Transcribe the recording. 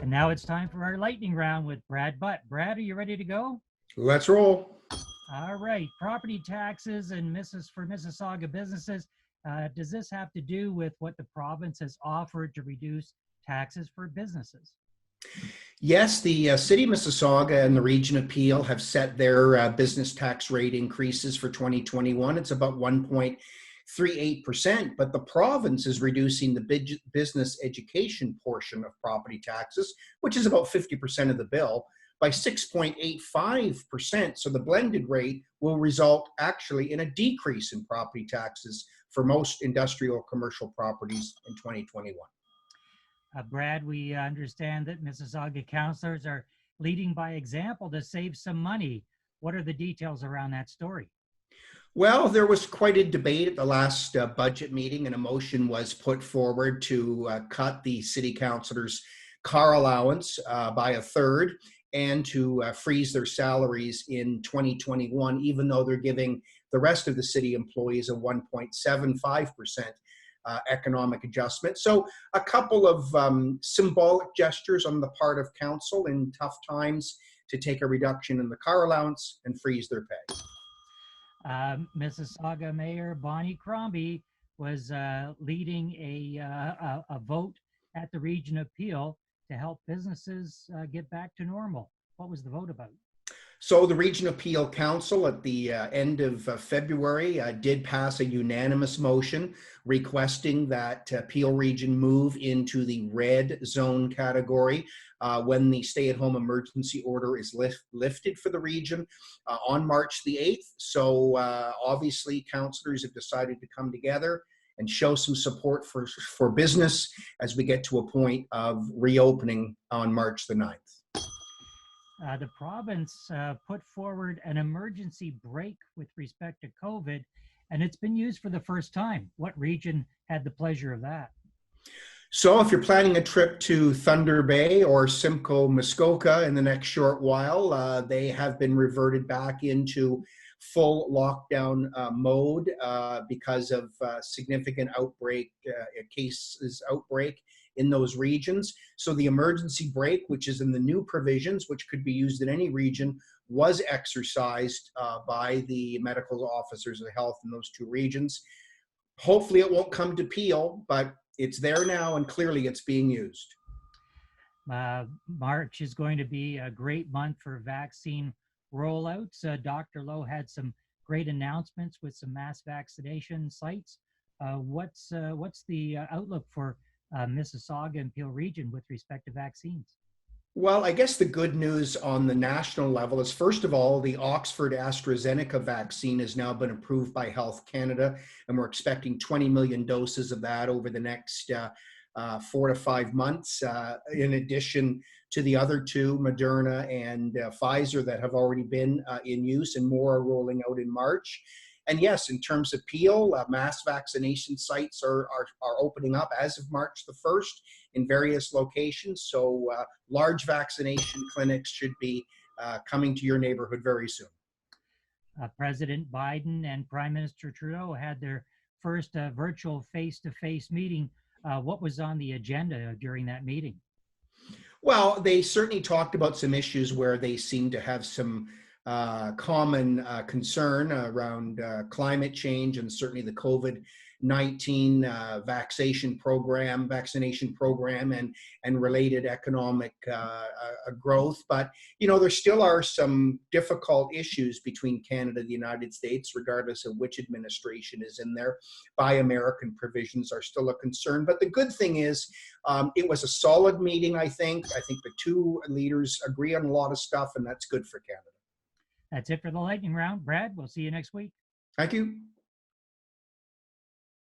And now it's time for our lightning round with Brad Butt. Brad, are you ready to go? Let's roll. All right. Property taxes and for Mississauga businesses. Does this have to do with what the province has offered to reduce taxes for businesses? Yes, the City of Mississauga and the Region of Peel have set their business tax rate increases for 2021. It's about 1.38%, but the province is reducing the business education portion of property taxes, which is about 50% of the bill, by 6.85%. So the blended rate will result actually in a decrease in property taxes for most industrial commercial properties in 2021. Brad, we understand that Mississauga councillors are leading by example to save some money. What are the details around that story? Well, there was quite a debate at the last budget meeting, and a motion was put forward to cut the city councillors' car allowance by a third and to freeze their salaries in 2021, even though they're giving the rest of the city employees a 1.75% economic adjustment. So a couple of symbolic gestures on the part of council in tough times to take a reduction in the car allowance and freeze their pay. Mississauga Mayor Bonnie Crombie was leading a vote at the Region of Peel to help businesses get back to normal. What was the vote about? So the Region of Peel Council at the end of February did pass a unanimous motion requesting that Peel Region move into the red zone category when the stay-at-home emergency order is lifted for the region on March the 8th. So obviously councillors have decided to come together and show some support for business as we get to a point of reopening on March the 9th. The province put forward an emergency brake with respect to COVID, and it's been used for the first time. What region had the pleasure of that? So if you're planning a trip to Thunder Bay or Simcoe Muskoka in the next short while, they have been reverted back into full lockdown mode because of significant outbreak in those regions. So the emergency brake, which is in the new provisions, which could be used in any region, was exercised by the medical officers of health in those two regions. Hopefully it won't come to Peel, but it's there now and clearly it's being used. March is going to be a great month for vaccine rollouts. Dr. Lowe had some great announcements with some mass vaccination sites. What's the outlook for Mississauga and Peel Region with respect to vaccines? Well, I guess the good news on the national level is, first of all, the Oxford AstraZeneca vaccine has now been approved by Health Canada, and we're expecting 20 million doses of that over the next 4 to 5 months, in addition to the other two, Moderna and Pfizer, that have already been in use, and more are rolling out in March. And yes, in terms of Peel, mass vaccination sites are opening up as of March the 1st in various locations. So large vaccination clinics should be coming to your neighborhood very soon. President Biden and Prime Minister Trudeau had their first virtual face-to-face meeting. What was on the agenda during that meeting? Well, they certainly talked about some issues where they seem to have some common concern around climate change and certainly the COVID-19 vaccination program and related economic growth. But, you know, there still are some difficult issues between Canada and the United States, regardless of which administration is in there. Buy American provisions are still a concern. But the good thing is it was a solid meeting, I think. I think the two leaders agree on a lot of stuff, and that's good for Canada. That's it for the lightning round. Brad, we'll see you next week. Thank you.